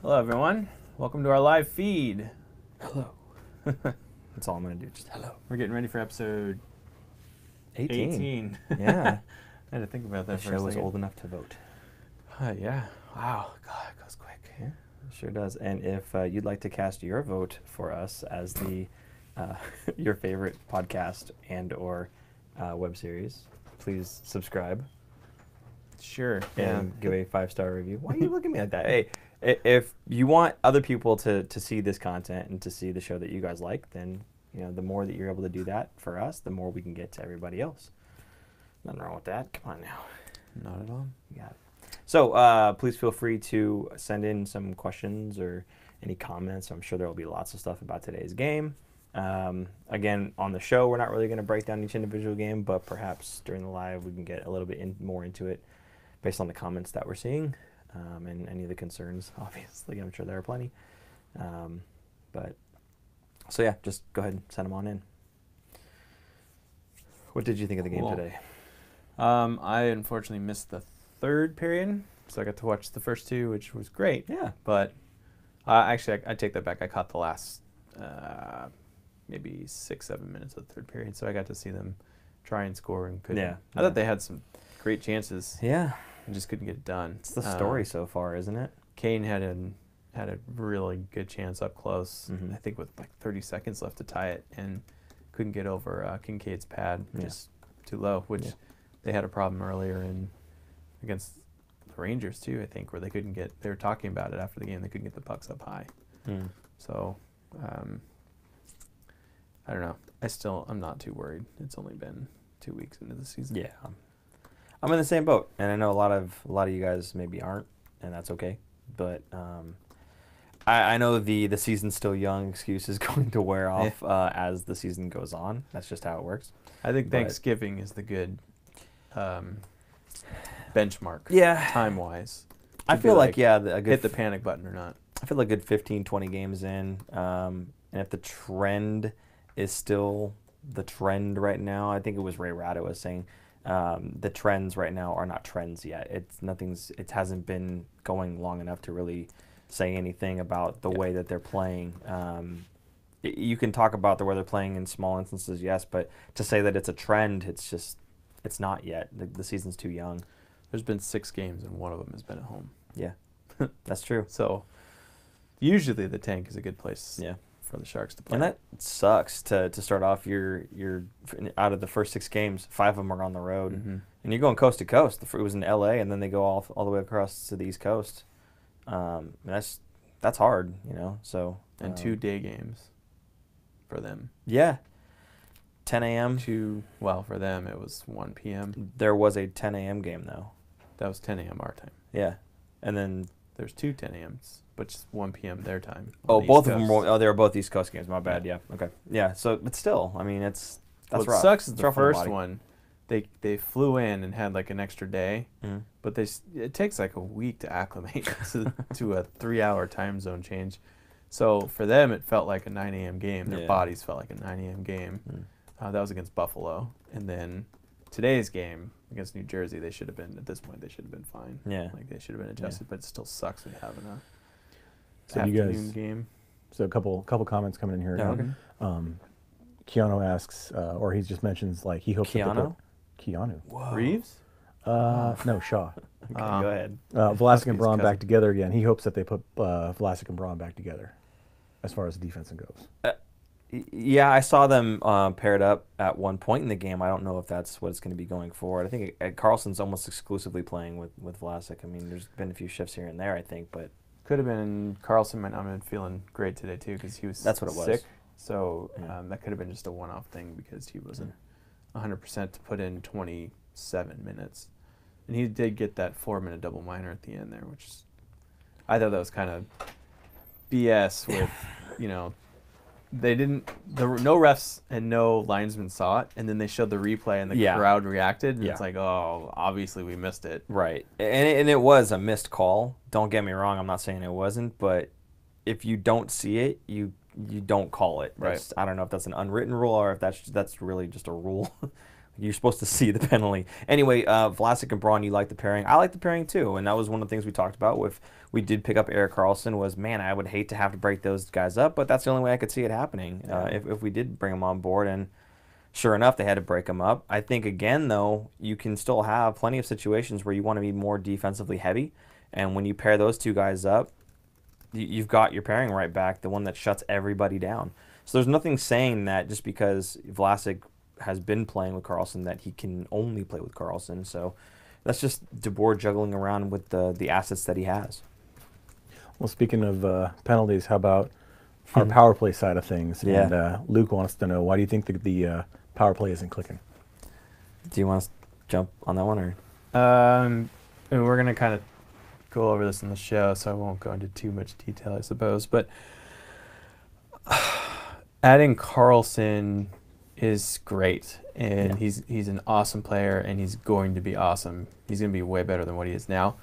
Hello, everyone. Welcome to our live feed. Hello. That's all I'm going to do. Just hello. We're getting ready for episode 18. 18. Yeah. I had to think about that The for a show is second. old enough to vote. Yeah. Wow. God, it goes quick. Yeah, it sure does. And if you'd like to cast your vote for us as the your favorite podcast and or web series, please subscribe Sure. and give a 5-star review. Why are you looking at me like that? Hey, if you want other people to see this content and to see the show that you guys like, then the more that you're able to do that for us, the more we can get to everybody else. Nothing wrong with that. Come on now. Not at all. You got it. So please feel free to send in some questions or any comments. I'm sure there will be lots of stuff about today's game. Again, on the show, we're not really going to break down each individual game, but perhaps during the live we can get a little bit more into it based on the comments that we're seeing and any of the concerns, obviously. I'm sure there are plenty. So yeah, just go ahead and send them on in. What did you think of the game today? I unfortunately missed the third period, so I got to watch the first two, which was great. Yeah. But actually, I take that back. I caught the last maybe 6-7 minutes of the third period, so I got to see them try and score and couldn't. Yeah. I thought they had some great chances. Yeah. And just couldn't get it done. It's the story so far, isn't it? Kane had a really good chance up close, Mhm. I think with like 30 seconds left to tie it, and couldn't get over Kincaid's pad, just too low, which they had a problem earlier against the Rangers too, I think, where they were talking about it after the game, they couldn't get the pucks up high. Mm. So, I don't know. I'm not too worried. It's only been 2 weeks into the season. Yeah. I'm in the same boat, and I know a lot of you guys maybe aren't, and that's okay. But I know the season's still young. Excuse is going to wear off as the season goes on. That's just how it works. I think Thanksgiving is the good benchmark. Yeah. Time-wise. I feel like a good hit the panic button or not. I feel like a good 15, 20 games in, and if the trend is still the trend right now, I think it was Ray Rada was saying. The trends right now are not trends yet. It hasn't been going long enough to really say anything about the way that they're playing. You can talk about the way they're playing in small instances, yes, but to say that it's a trend, it's not yet. The season's too young. There's been 6 games and one of them has been at home. Yeah, that's true. So usually the tank is a good place. Yeah. For the Sharks to play. And that sucks to start off your out of the first 6 games, 5 of them are on the road, and you're going coast to coast. It was in L.A. and then they go all the way across to the East Coast. And that's hard, So and 2 day games for them. Yeah, 10 a.m. Well, for them it was 1 p.m. There was a 10 a.m. game though. That was 10 a.m. our time. Yeah, and then there's 2 10 a.m.s, but it's 1 p.m. their time. Oh, both of them were. They were both East Coast games. My bad. Yeah. Okay. Yeah. So, but still, I mean, that's rough. What sucks is it's the rough first one. They flew in and had like an extra day, Mm-hmm. but it takes like a week to acclimate to a 3-hour time zone change. So for them, it felt like a 9 a.m. game. Their bodies felt like a 9 a.m. game. That was against Buffalo, and then today's game against New Jersey, they should have been fine. Yeah. Like they should have been adjusted, but it still sucks when you have an So afternoon game. So a couple comments coming in here. Yeah, okay. Keanu asks, or he just mentions like he hopes Keanu? Keanu. Whoa. Reeves? No, Shaw. Okay, go ahead. Vlasic and Braun cousin. back together again. He hopes that they put Vlasic and Braun back together, as far as the defense goes. Yeah, I saw them paired up at one point in the game. I don't know if that's what it's going to be going forward. I think Carlson's almost exclusively playing with Vlasic. I mean, there's been a few shifts here and there, I think, but Could have been Carlson might not have been feeling great today too because he was That's what it was. sick. So Yeah. that could have been just a one-off thing because he wasn't 100% to put in 27 minutes, and he did get that 4-minute double minor at the end there, which is, I thought that was kind of BS. With there were no refs and no linesmen saw it, and then they showed the replay and the crowd reacted, and it's like, oh, obviously we missed it. Right, and it was a missed call. Don't get me wrong. I'm not saying it wasn't, but if you don't see it, you don't call it. Right. I don't know if that's an unwritten rule or if that's really just a rule. You're supposed to see the penalty. Anyway, Vlasic and Braun, you like the pairing. I like the pairing too, and that was one of the things we talked about with we did pick up Erik Karlsson was, man, I would hate to have to break those guys up, but that's the only way I could see it happening if we did bring them on board. And sure enough, they had to break them up. I think, again, though, you can still have plenty of situations where you want to be more defensively heavy, and when you pair those two guys up, you've got your pairing right back, the one that shuts everybody down. So there's nothing saying that just because Vlasic has been playing with Karlsson that he can only play with Karlsson. So that's just DeBoer juggling around with the assets that he has. Well, speaking of penalties, how about our power play side of things? Yeah. And Luke wants to know, why do you think the power play isn't clicking? Do you want to jump on that one? Or? And we're going to kind of go over this in the show, so I won't go into too much detail, I suppose. But adding Karlsson is great, and he's an awesome player, and he's going to be awesome. He's going to be way better than what he is now.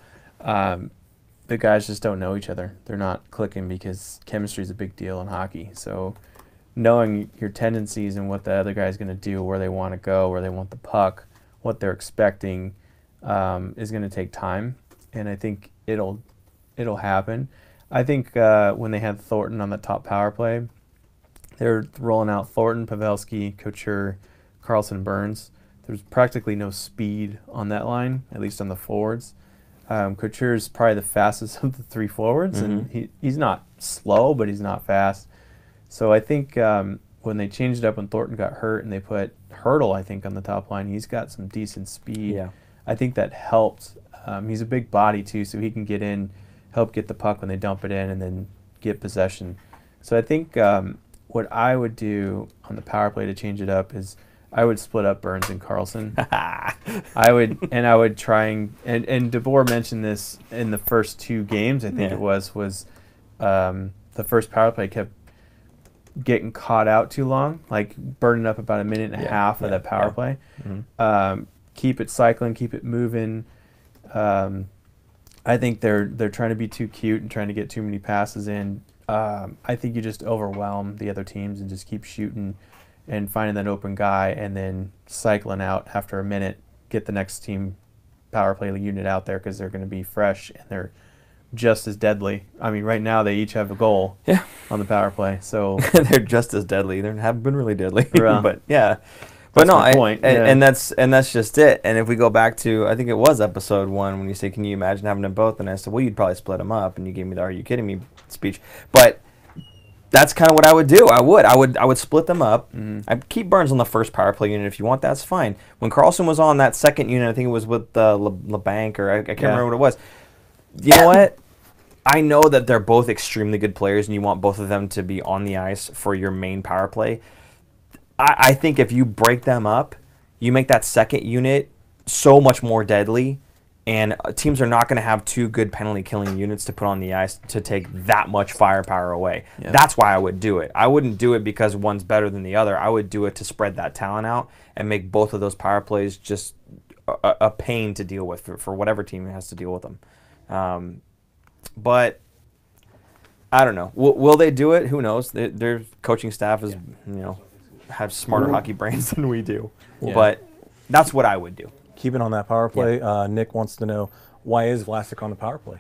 The guys just don't know each other. They're not clicking because chemistry is a big deal in hockey. So knowing your tendencies and what the other guy's going to do, where they want to go, where they want the puck, what they're expecting, is going to take time, and I think it'll happen. I think when they had Thornton on the top power play, they're rolling out Thornton, Pavelski, Couture, Karlsson, Burns. There's practically no speed on that line, at least on the forwards. Couture is probably the fastest of the three forwards, and he's not slow, but he's not fast. So I think when they changed it up when Thornton got hurt and they put Hertl, I think, on the top line, he's got some decent speed. Yeah. I think that helped. He's a big body, too, so he can get in, help get the puck when they dump it in, and then get possession. So I think what I would do on the power play to change it up is I would split up Burns and Karlsson. I would try and DeBoer mentioned this in the first two games, I think it was the first power play kept getting caught out too long, like burning up about a minute and a half of that power play. Keep it cycling, keep it moving. I think they're trying to be too cute and trying to get too many passes in. I think you just overwhelm the other teams and just keep shooting and finding that open guy and then cycling out after a minute, get the next team power play unit out there because they're going to be fresh and they're just as deadly. I mean, right now they each have a goal on the power play. So they're just as deadly. They haven't been really deadly. But yeah. But no, point. And that's just it. And if we go back to, I think it was episode 1 when you say, "Can you imagine having them both?" And I said, "Well, you'd probably split them up." And you gave me the "Are you kidding me?" speech. But that's kind of what I would do. I would split them up. I'd keep Burns on the first power play unit if you want. That's fine. When Karlsson was on that second unit, I think it was with LeBanc, or I can't remember what it was. You know what? I know that they're both extremely good players, and you want both of them to be on the ice for your main power play. I think if you break them up, you make that second unit so much more deadly, and teams are not going to have two good penalty-killing units to put on the ice to take that much firepower away. Yeah. That's why I would do it. I wouldn't do it because one's better than the other. I would do it to spread that talent out and make both of those power plays just a pain to deal with for whatever team has to deal with them. But I don't know. Will they do it? Who knows? Their coaching staff is, have smarter hockey brains than we do. Yeah. But that's what I would do. Keeping on that power play, Nick wants to know, why is Vlasic on the power play?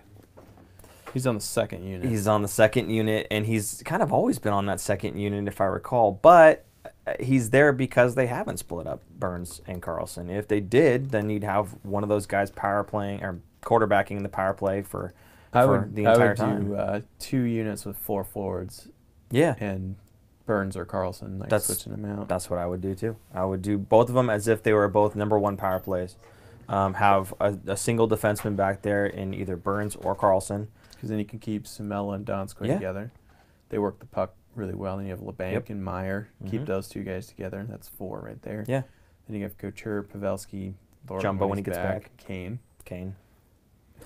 He's on the second unit. He's on the second unit, and he's kind of always been on that second unit, if I recall. But he's there because they haven't split up Burns and Karlsson. If they did, then you'd have one of those guys power playing or quarterbacking the power play for the entire time. I would do 2 units with 4 forwards. Yeah. And Burns or Karlsson, switching them out. That's what I would do too. I would do both of them as if they were both number 1 power plays. Have a single defenseman back there in either Burns or Karlsson. Because then you can keep Samela and Donskoy together. They work the puck really well. Then you have LeBanc and Meyer. Keep those 2 guys together. That's 4 right there. Yeah. Then you have Couture, Pavelski, Jumbo when he gets back. Kane.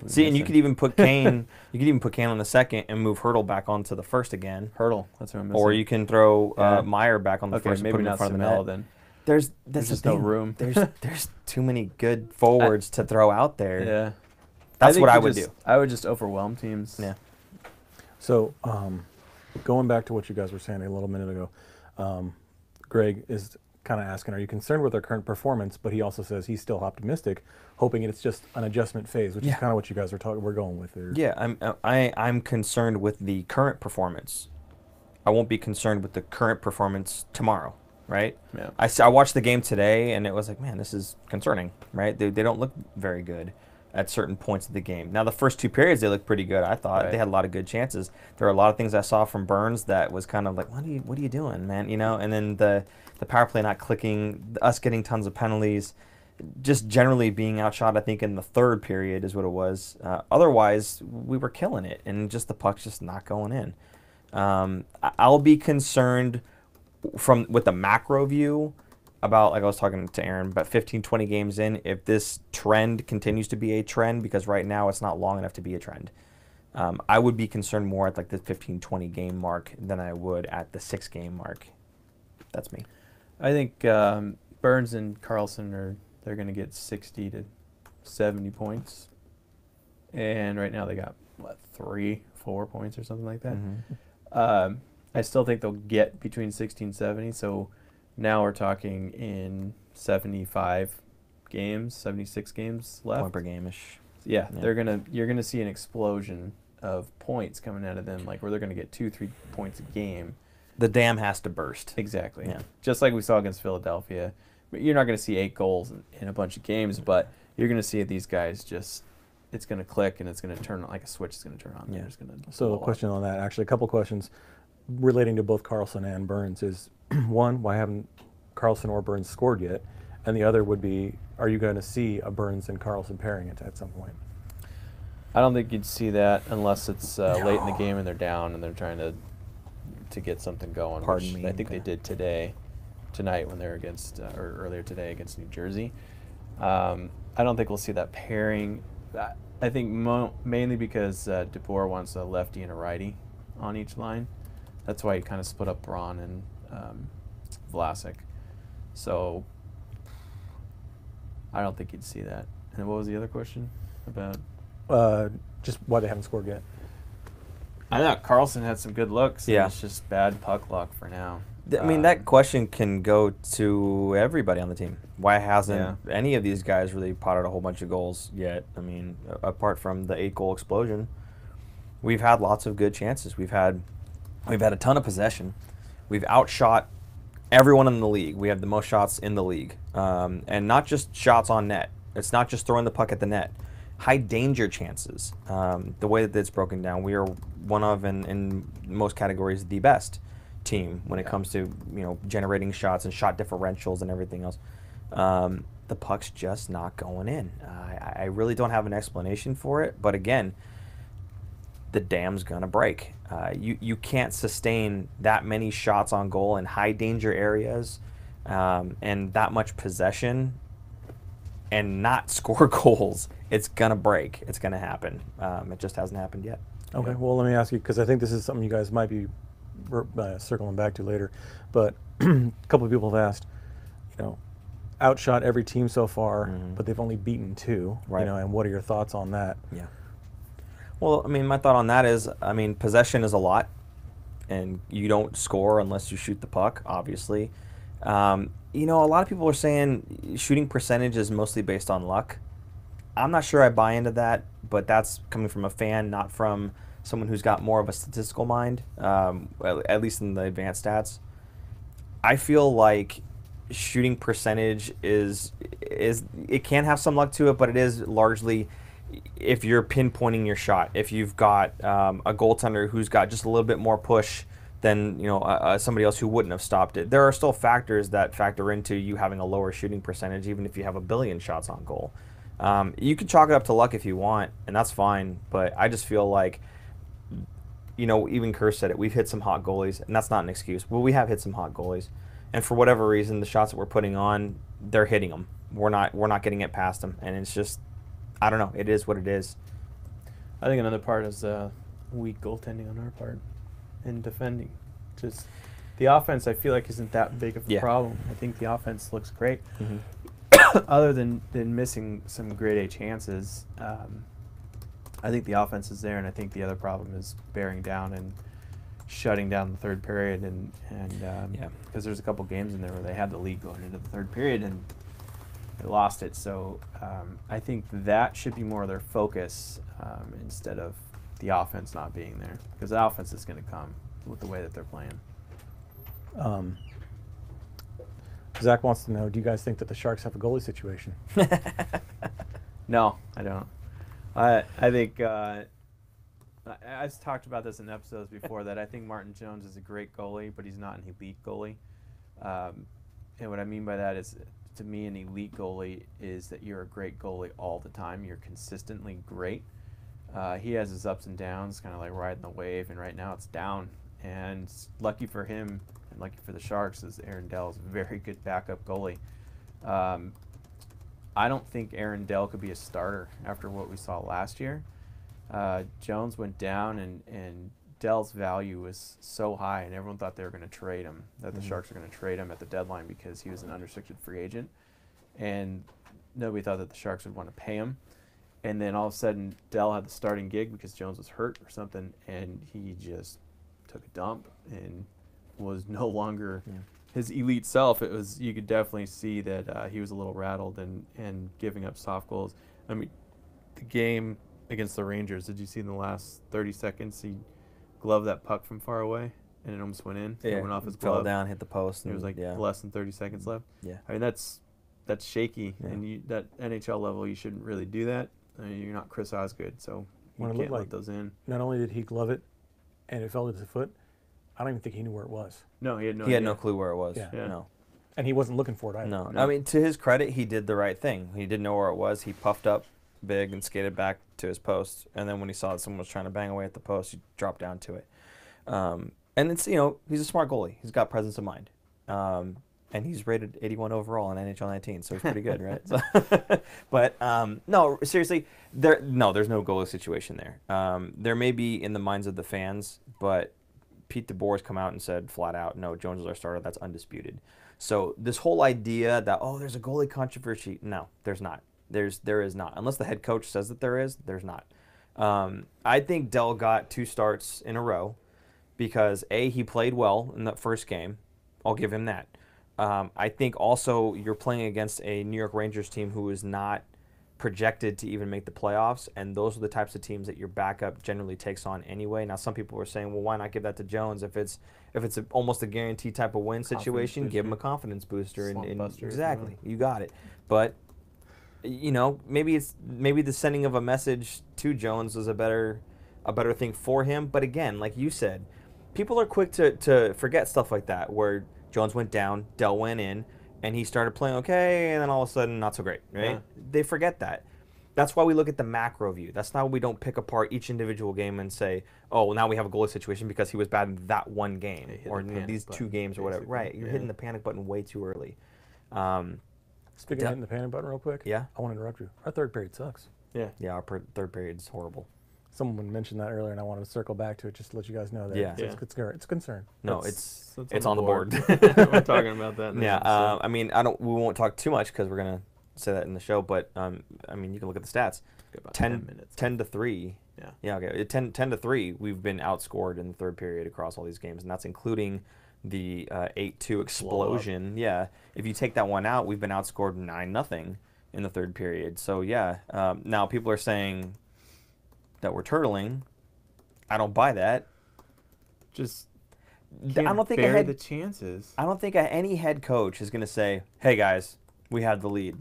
See, and you could even put Kane. You could even put Kane on the second and move Hertl back onto the first again. Hertl, that's what I'm missing. Or you can throw Meyer back on the first. Maybe and put him not in front Samela of the net. then. There's just no room. There's too many good forwards to throw out there. Yeah, that's what I would do. I would just overwhelm teams. Yeah. So, going back to what you guys were saying a little minute ago, Greg is kind of asking, are you concerned with their current performance? But he also says he's still optimistic, hoping it's just an adjustment phase, which is kind of what you guys we're going with there. Yeah, I'm concerned with the current performance. I won't be concerned with the current performance tomorrow, right? Yeah. I watched the game today, and it was like, man, this is concerning, right? They don't look very good at certain points of the game. Now, the first 2 periods, they looked pretty good. I thought they had a lot of good chances. There were a lot of things I saw from Burns that was kind of like, what are you doing, man? You know, and then the power play not clicking, us getting tons of penalties, just generally being outshot, I think, in the 3rd period is what it was. Otherwise, we were killing it, and just the puck's just not going in. I'll be concerned with the macro view about, like I was talking to Aaron, about 15, 20 games in, if this trend continues to be a trend, because right now it's not long enough to be a trend. I would be concerned more at like the 15, 20 game mark than I would at the 6 game mark. That's me. I think Burns and Carlson they're going to get 60 to 70 points. And right now they got, 3, 4 points or something like that. Mm-hmm. I still think they'll get between 60 and 70. So now we're talking in 75 games, 76 games left. Point per game-ish. Yeah, you're gonna see an explosion of points coming out of them, like where they're gonna get 2-3 points a game. The dam has to burst. Exactly. Yeah. Just like we saw against Philadelphia. You're not gonna see 8 goals in a bunch of games, but you're gonna see these guys just. It's gonna click and it's gonna turn like a switch. Is gonna turn on. Yeah. It's gonna. So a question on that, actually, a couple questions relating to both Carlson and Burns is, one, why haven't Carlson or Burns scored yet? And the other would be, are you going to see a Burns and Carlson pairing at some point? I don't think you'd see that unless it's late in the game and they're down and they're trying to get something going. Pardon me. I think they did tonight when they were against, or earlier today against New Jersey. I don't think we'll see that pairing. I think mainly because DeBoer wants a lefty and a righty on each line. That's why he kind of split up Braun and Vlasic. So I don't think you'd see that. And what was the other question about? Just why they haven't scored yet. I thought Carlson had some good looks. Yeah. It's just bad puck luck for now. I mean, that question can go to everybody on the team. Why hasn't any of these guys really potted a whole bunch of goals yet? I mean, apart from the 8-goal explosion, we've had lots of good chances. We've had a ton of possession. We've outshot everyone in the league. We have the most shots in the league, and not just shots on net. It's not just throwing the puck at the net. High danger chances. The way that it's broken down, we are one of, in most categories, the best team when it comes to generating shots and shot differentials and everything else. The puck's just not going in. I really don't have an explanation for it, but again, the dam's gonna break. You can't sustain that many shots on goal in high danger areas and that much possession and not score goals. It's gonna break. It's gonna happen. It just hasn't happened yet. Okay, well, let me ask you, because I think this is something you guys might be circling back to later, but a couple of people have asked, outshot every team so far, but they've only beaten 2, right? And what are your thoughts on that? Yeah. Well, I mean, my thought on that is, possession is a lot, and you don't score unless you shoot the puck, obviously. A lot of people are saying shooting percentage is mostly based on luck. I'm not sure I buy into that, but that's coming from a fan, not from someone who's got more of a statistical mind, at least in the advanced stats. I feel like shooting percentage is it can have some luck to it, but it is largely if you're pinpointing your shot. If you've got a goaltender who's got just a little bit more push than somebody else who wouldn't have stopped it. There are still factors that factor into you having a lower shooting percentage, even if you have 1 billion shots on goal. You can chalk it up to luck if you want, and that's fine. But I just feel like, even Kerr said it. We've hit some hot goalies, and that's not an excuse. But we have hit some hot goalies, and for whatever reason, the shots that we're putting on, they're hitting them. We're not getting it past them, and it's just, I don't know. It is what it is. I think another part is weak goaltending on our part in defending. Just the offense, I feel like, isn't that big of a problem. I think the offense looks great. Other than missing some grade A chances, I think the offense is there, and I think the other problem is bearing down and shutting down the third period, and Yeah. because there's a couple games in there where they had the lead going into the third period and they lost it. So I think that should be more of their focus instead of the offense not being there, because the offense is going to come with the way that they're playing. Zach wants to know, do you guys think that the Sharks have a goalie situation? No, I don't. I think I've talked about this in episodes before that I think Martin Jones is a great goalie, but he's not an elite goalie. And what I mean by that is, to me, an elite goalie is that you're a great goalie all the time. You're consistently great. He has his ups and downs, kind of like riding the wave, and right now it's down. And lucky for him and lucky for the Sharks is Aaron Dell is a very good backup goalie. I don't think Aaron Dell could be a starter after what we saw last year. Jones went down, and Dell's value was so high, and everyone thought they were going to trade him, that the Sharks were going to trade him at the deadline because he was an unrestricted free agent. And nobody thought that the Sharks would want to pay him. And then all of a sudden, Dell had the starting gig because Jones was hurt or something, and he just took a dump and was no longer his elite self. It was, you could definitely see that he was a little rattled and giving up soft goals. I mean, the game against the Rangers, did you see in the last 30 seconds he gloved that puck from far away and it almost went in? Yeah, it went off his fell glove. down, hit the post. It was like less than 30 seconds left. Yeah. I mean, that's shaky, and that NHL level, you shouldn't really do that. I mean, you're not Chris Osgood, so you can't let those in. Not only did he glove it, and it fell to his foot, I don't even think he knew where it was. No, he had no He had idea. no clue where it was. Yeah. No. And he wasn't looking for it either. No. I mean, to his credit, he did the right thing. He didn't know where it was. He puffed up big and skated back to his post. And then when he saw that someone was trying to bang away at the post, he dropped down to it. And it's, he's a smart goalie. He's got presence of mind. And he's rated 81 overall in NHL 19, so he's pretty good, right? So but no, seriously, there's no goalie situation there. There may be in the minds of the fans, but Pete DeBoer's come out and said flat out, no, Jones is our starter. That's undisputed. So this whole idea that, there's a goalie controversy, no, there's not. There is not. Unless the head coach says that there is, there's not. I think Dell got 2 starts in a row because, A, he played well in that first game. I'll give him that. I think also you're playing against a New York Rangers team who is not projected to even make the playoffs, and those are the types of teams that your backup generally takes on anyway. Now, some people were saying, well, why not give that to Jones if it's almost a guaranteed type of win situation? Give him a confidence booster. Exactly, you got it. But maybe the sending of a message to Jones was a better thing for him. But again, like you said, people are quick to forget stuff like that, where Jones went down, Dell went in, and he started playing okay, and then all of a sudden, not so great, right? Yeah. They forget that. That's why we look at the macro view. That's why we don't pick apart each individual game and say, oh, well, now we have a goalie situation because he was bad in that one game or these 2 games or whatever. Right, you're hitting the panic button way too early. Speaking of hitting the panic button real quick, I want to interrupt you. Our third period sucks. Yeah, our third period is horrible. Someone mentioned that earlier, and I wanted to circle back to it just to let you guys know that it's a concern. No, it's on the board. We're talking about that. I mean, we won't talk too much because we're gonna say that in the show. But I mean, you can look at the stats. About 10 minutes. 10-3. Yeah. Yeah. Okay. 10-3. We've been outscored in the third period across all these games, and that's including the 8-2 explosion. Yeah. If you take that one out, we've been outscored 9-0 in the third period. So yeah. Now people are saying that we're turtling. I don't buy that. I don't think the chances. I don't think any head coach is going to say, "Hey guys, we had the lead.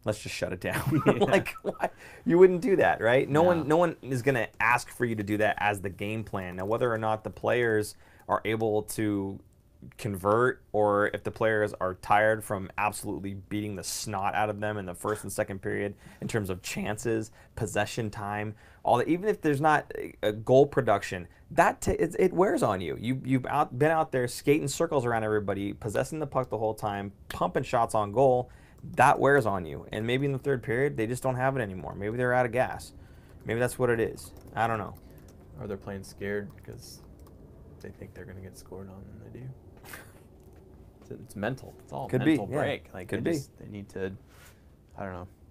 Let's just shut it down." Like, why? You wouldn't do that, right? No one is going to ask for you to do that as the game plan. Now, whether or not the players are able to convert, or if the players are tired from absolutely beating the snot out of them in the first and second period in terms of chances, possession time, all that, even if there's not a goal production, it wears on you. You've been out there skating circles around everybody, possessing the puck the whole time, pumping shots on goal. That wears on you. And maybe in the third period, they just don't have it anymore. Maybe they're out of gas. Maybe that's what it is. I don't know. Or they're playing scared because they think they're going to get scored on, and they do. It's mental. It's all mental break. Like, Could be. They need to,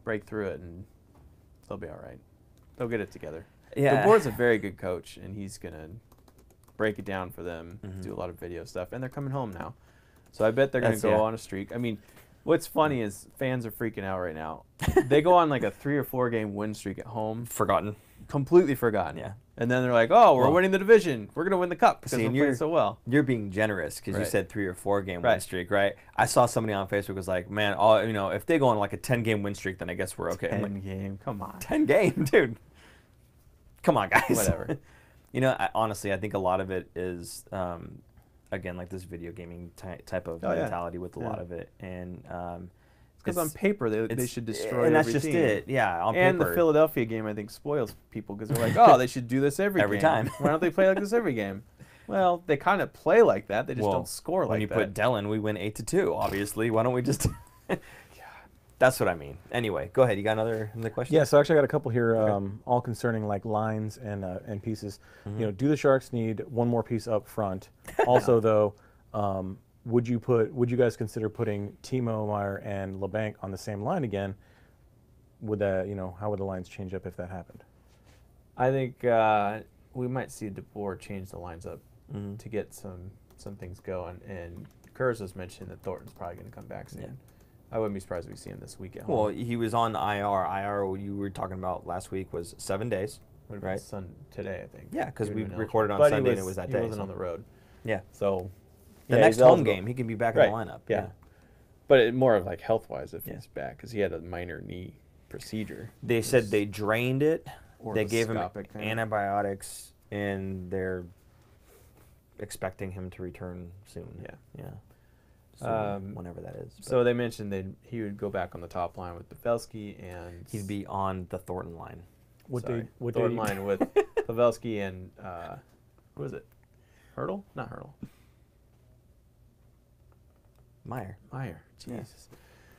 break through it, and they'll be all right. They'll get it together. Yeah. DeBoer's a very good coach, and he's gonna break it down for them, Mm-hmm. do a lot of video stuff, and they're coming home now. So I bet they're going to go on a streak. I mean, what's funny is fans are freaking out right now. They go on like a 3 or 4 game win streak at home. Forgotten. Completely forgotten. Yeah. And then they're like, oh, we're winning the division. We're going to win the cup because we're playing so well. You're being generous because you Right. said 3 or 4 game win Right. streak, right? I saw somebody on Facebook was like, man, if they go on like a 10 game win streak, then I guess we're okay. I'm 10 like, game. Come on. 10 game, dude. Come on, guys. Whatever. Honestly, I think a lot of it is, again, like this video gaming type of mentality with a lot of it. And because on paper, they should destroy and that's every just team. it. Yeah, on And paper. the Philadelphia game, I think, spoils people because they're like, oh, they should do this every Every game. time. Why don't they play like this every game? Well, they kind of play like that. They just Well, don't score like when you that. put Dellen, we win 8-2. Obviously, why don't we just? That's what I mean. Anyway, go ahead. You got another question? Yeah, so actually I got a couple here, all concerning like lines and pieces. Mm-hmm. Do the Sharks need one more piece up front? Also, though, would you guys consider putting Timo Meyer and LeBanc on the same line again? Would that, how would the lines change up if that happened? I think we might see DeBoer change the lines up to get some things going. And Kurz mentioned that Thornton's probably going to come back soon. Yeah. I wouldn't be surprised if we see him this week at home. Well, he was on IR. IR, you were talking about last week, was 7 days. Would have been right? Today, I think. Yeah, because He we would've been recorded on eligible. But Sunday and it was that day. He wasn't so- on the road. Yeah. So The yeah, next he's home eligible. game, he can be back Right. in the lineup. Yeah. But more of like health-wise if Yeah. he's back because he had a minor knee procedure. They said they drained it. They gave him Orthoscopic thing. antibiotics, and they're expecting him to return soon. Yeah. Yeah. So whenever that is. So they mentioned he would go back on the top line with Pavelski and he'd be on the Thornton line. Thornton line with Pavelski and who was it? Hurdle? Not Hurdle. Meyer. Meyer. Yeah. Jesus.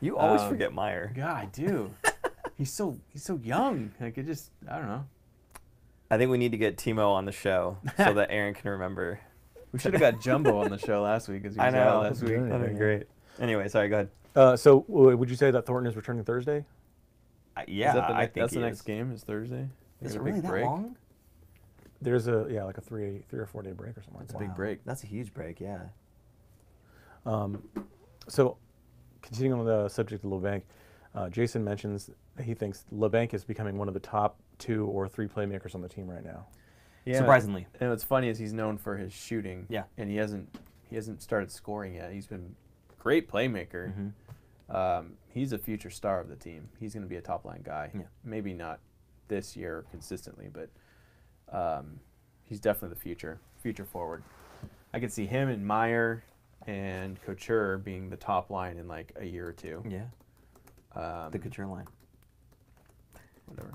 You always forget Meyer. God, I do. he's so young. Like I don't know. I think we need to get Timo on the show so that Aaron can remember. We should have got Jumbo on the show last week because he I was know. out last week. Doing That'd be Yeah. great. Anyway, sorry, go ahead. So would you say that Thornton is returning Thursday? Yeah, Is that I think that's the he next is. game is Thursday. Is Is it a really big that break? long? There's like a 3 or 4 day break or something. That's like a big break. That's a huge break, yeah. that. So, continuing on the subject of LeBanc, Jason mentions that he thinks LeBanc is becoming one of the top 2 or 3 playmakers on the team right now. Yeah. Surprisingly. And what's funny is he's known for his shooting. Yeah. And he hasn't started scoring yet. He's been a great playmaker. He's a future star of the team. He's going to be a top line guy. Yeah. Maybe not this year consistently, but he's definitely the future forward. I could see him and Meyer and Couture being the top line in like a year or two. Yeah. The Couture line. Whatever.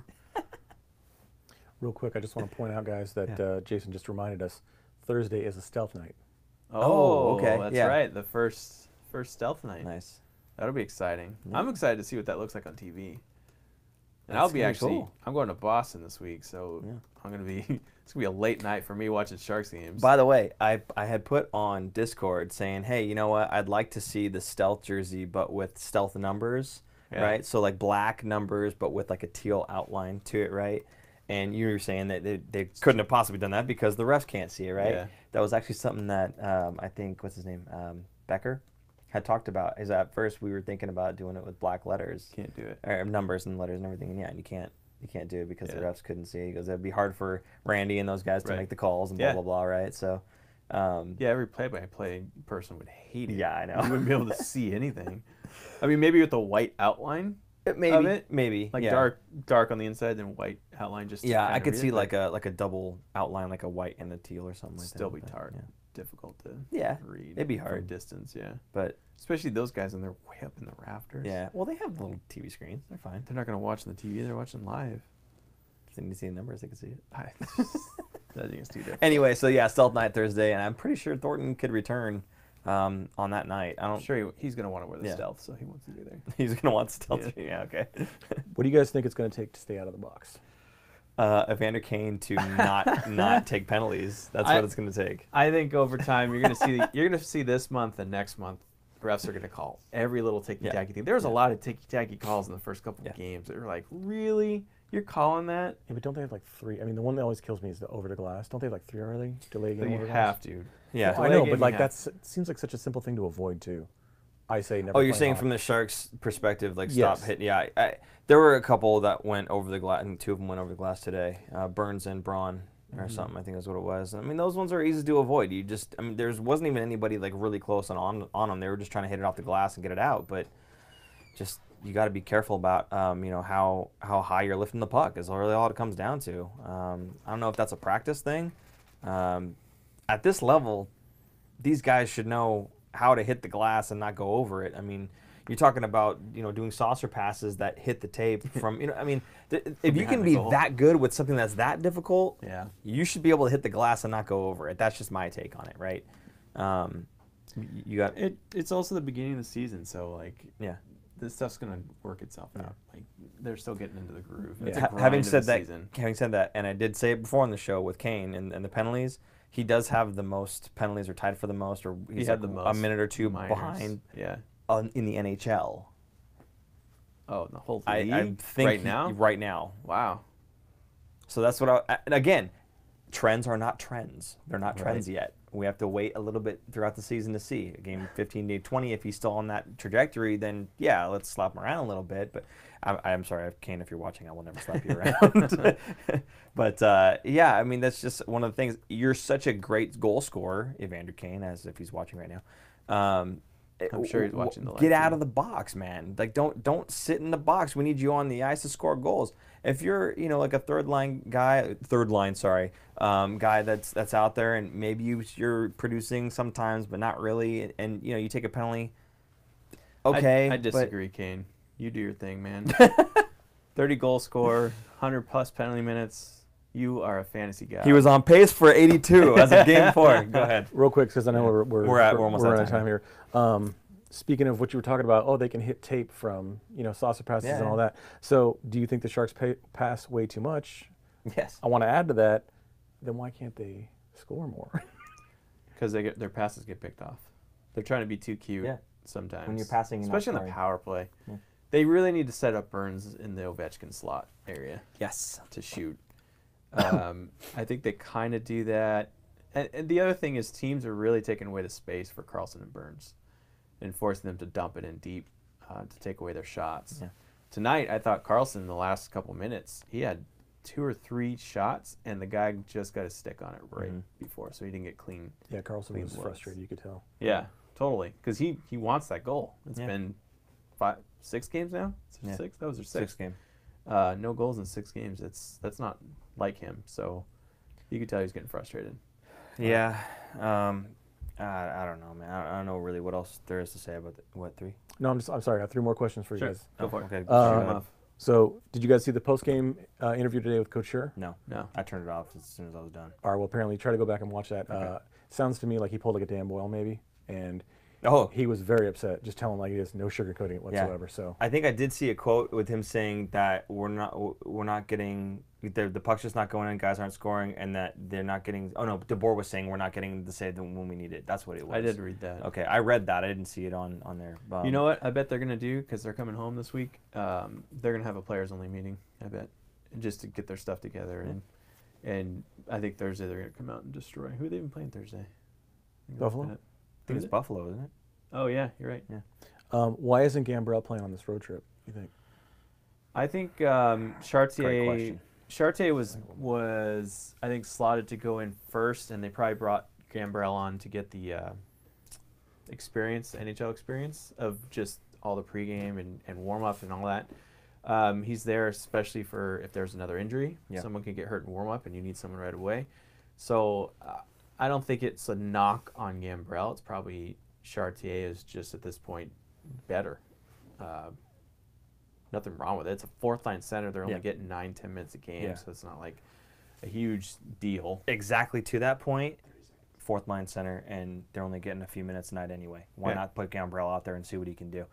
Real quick, I just want to point out, guys, that Jason just reminded us Thursday is a stealth night. Oh, okay. That's Yeah. right. The first stealth night. Nice. That'll be exciting. Yeah. I'm excited to see what that looks like on TV. And That's I'll be gonna be actually, cool. I'm going to Boston this week, so Yeah. I'm going to be, it's going to be a late night for me watching Sharks games. By the way, I had put on Discord saying, hey, you know what? I'd like to see the stealth jersey, but with stealth numbers, Yeah. right? So like black numbers, but with like a teal outline to it, right? And you were saying that they couldn't have possibly done that because the refs can't see it, right? Yeah. That was actually something that I think, what's his name? Becker had talked about. Is at first we were thinking about doing it with black letters. Can't do it. Or numbers and letters and everything, and yeah, and you can't do it because the Yeah. refs couldn't see it. He goes, it'd be hard for Randy and those guys to Right. make the calls and blah Yeah. blah blah, right? So, Yeah, every play-by-play person would hate it. Yeah, I know. You wouldn't be able to see anything. I mean, maybe with the white outline maybe of it, maybe like dark on the inside, then white outline just. to Yeah, I kinda could read see it, like a double outline, like a white and a teal or something like that. still be but, hard, yeah. difficult to Yeah, read. it'd be from hard. distance. Yeah, But especially those guys and they're way up in the rafters. yeah, well, they have little TV screens. They're fine. They're not going to watch on the TV. They're watching live. If they need to see the numbers, they can see it. I think it's too different. Anyway, so yeah, Stealth Night Thursday, and I'm pretty sure Thornton could return on that night. I I'm don't. sure he's going to want to wear the Yeah. stealth, so he wants to be there. He's gonna want Stealth. Yeah. Yeah, okay. What do you guys think it's going to take to stay out of the box? Evander Kane to not take penalties. That's what it's gonna take. I think over time you're going to see this month and next month refs are going to call every little ticky-tacky thing. There was a lot of ticky-tacky calls in the first couple of games that were like, really? You're calling that? Yeah, but don't they have like 3? I mean, the one that always kills me is the over the glass. Don't they have like 3 early? Delay So game you over the have glass? to. Yeah. I Delay know, game but you like have. it seems like such a simple thing to avoid too. I say never. Oh, you're play saying hot. from the Sharks' perspective, like Yes. stop hitting. Yeah, there were a couple that went over the glass, and 2 of them went over the glass today. Burns and Braun or something, I think is what it was. I mean, those ones are easy to avoid. I mean, there wasn't even anybody like really close on them. They were just trying to hit it off the glass and get it out. But just you got to be careful about how high you're lifting the puck is really all it comes down to. I don't know if that's a practice thing. At this level, these guys should know how to hit the glass and not go over it. I mean, you're talking about doing saucer passes that hit the tape from I mean, if you can be that good with something that's that difficult, Yeah. you should be able to hit the glass and not go over it. That's just my take on it, right? You got it. It's also the beginning of the season, so like yeah. this stuff's gonna work itself out. Like they're still getting into the groove. Yeah. It's a grind Having of said the that, season. and I did say it before on the show with Kane and the penalties. He does have the most penalties, or tied for the most, or he's had like the a most minute or two minors. behind Yeah. in the NHL. Oh, the whole I league think right now. Right now. Wow. So that's what and again, trends are not trends. They're not trends Right. yet. We have to wait a little bit throughout the season to see. Game 15 to 20, if he's still on that trajectory, then yeah, let's slap him around a little bit. But I'm sorry, Kane, if you're watching, I will never slap you around. But yeah, I mean, that's just one of the things. You're such a great goal scorer, Evander Kane, as if he's watching right now. I'm sure he's watching the live Get out feed. of the box, man. Like don't sit in the box. We need you on the ice to score goals. If you're like a third line guy that's out there, and maybe you're producing sometimes, but not really, and you take a penalty. Okay, I disagree, Kane. You do your thing, man. 30 goal scorer, 100+ penalty minutes. You are a fantasy guy. He was on pace for 82 as of game 4. Go ahead. Real quick, because I know we're almost out out of time here. Speaking of what you were talking about, they can hit tape from saucer passes and all that. So, do you think the Sharks pass way too much? Yes. I want to add to that. Then why can't they score more? Because their passes get picked off. They're trying to be too cute sometimes. When you're passing, you're not especially on the scoring. power play. Yeah. They really need to set up Burns in the Ovechkin slot area Yes. to shoot. I think they kind of do that. And the other thing is teams are really taking away the space for Carlson and Burns and forcing them to dump it in deep to take away their shots. Yeah. Tonight, I thought Carlson, in the last couple minutes, he had 2 or 3 shots, and the guy just got his stick on it right before, so he didn't get clean. Yeah, Carlson Clean was looks. frustrated. You could tell. Yeah, totally. Because he wants that goal. It's Yeah. been 6 games now? Yeah. 6? That was their 6th. 6th game. No goals in 6 games. That's not like him. So you could tell he's getting frustrated. Yeah. I don't know, man. I don't know really what else there is to say about what 3. No, I'm sorry. I have 3 more questions for you guys. Go for it. Okay. Shoot 'em off. So, did you guys see the post-game interview today with Coach Scher? No. No. I turned it off as soon as I was done. All right, well, apparently, try to go back and watch that. Okay. Sounds to me like he pulled like a damn boil, maybe, and Oh, he was very upset. Just telling like it is, no sugarcoating it whatsoever. So, I think I did see a quote with him saying that we're not getting the puck's just not going in, guys aren't scoring, and that they're not getting. Oh no, DeBoer was saying we're not getting the save when we need it. That's what it was. I did read that. Okay, I read that. I didn't see it on there. You know what? I bet they're going to do, because they're coming home this week, they're going to have a players-only meeting, I bet, just to get their stuff together. And I think Thursday they're going to come out and destroy. Who are they even playing Thursday? Buffalo? I think it's Buffalo, isn't it? Oh, yeah, you're right. Yeah. why isn't Gambrell playing on this road trip? You think? I think Great Chartier question. was I think slotted to go in first, and they probably brought Gambrell on to get the NHL experience of just all the pregame and warm up and all that. He's there especially for if there's another injury. Yeah. Someone can get hurt in warm up, and you need someone right away. So I don't think it's a knock on Gambrell. It's probably Chartier is just at this point better. Nothing wrong with it. It's a 4th-line center. They're only getting 9-10 minutes a game, so it's not like a huge deal. Exactly to that point, 4th line center, and they're only getting a few minutes a night anyway. Why not put Gambrell out there and see what he can do?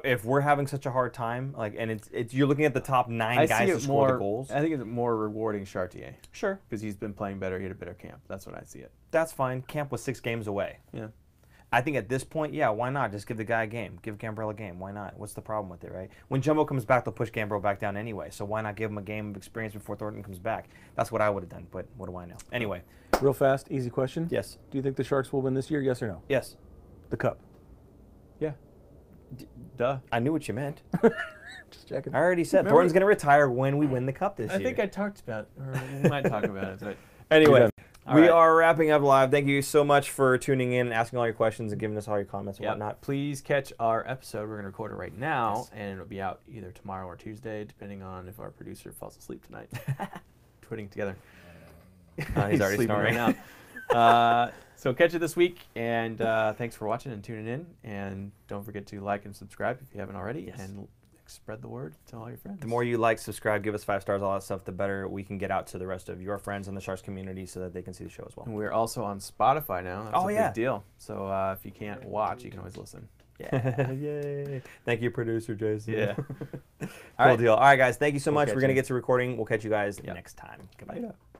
If we're having such a hard time, and it's you're looking at the top 9 guys to score the goals. I think it's more rewarding Chartier Sure, because he's been playing better. He had a better camp. That's what I see it. that's fine. Camp was 6 games away. Yeah. I think at this point, yeah, why not? Just give the guy a game. Give Gambrell a game. Why not? What's the problem with it, right? When Jumbo comes back, they'll push Gambrell back down anyway. So why not give him a game of experience before Thornton comes back? That's what I would have done, but what do I know? Anyway. Real fast, easy question. Yes. Do you think the Sharks will win this year, yes or no? Yes. The Cup. Yeah. Duh. I knew what you meant. Just checking. I already said Thornton's going to retire when we win the Cup this year. I think I talked about it, or we might talk about it. But anyway, we right. are wrapping up live. Thank you so much for tuning in, asking all your questions, and giving us all your comments and whatnot. Please catch our episode. We're going to record it right now, and it'll be out either tomorrow or Tuesday, depending on if our producer falls asleep tonight. Twitting together. He's already snoring right now. So catch it this week, and thanks for watching and tuning in. And don't forget to like and subscribe if you haven't already, and spread the word to all your friends. The more you like, subscribe, give us 5 stars, all that stuff, the better we can get out to the rest of your friends in the Sharks community so that they can see the show as well. And we're also on Spotify now. That's a yeah. big deal. So if you can't watch, you can always listen. Yeah. Yay. Thank you, producer Jason. Yeah. Cool deal. All right, guys. Thank you so much. We're going to you. get to recording. We'll catch you guys next time. Goodbye. Yeah.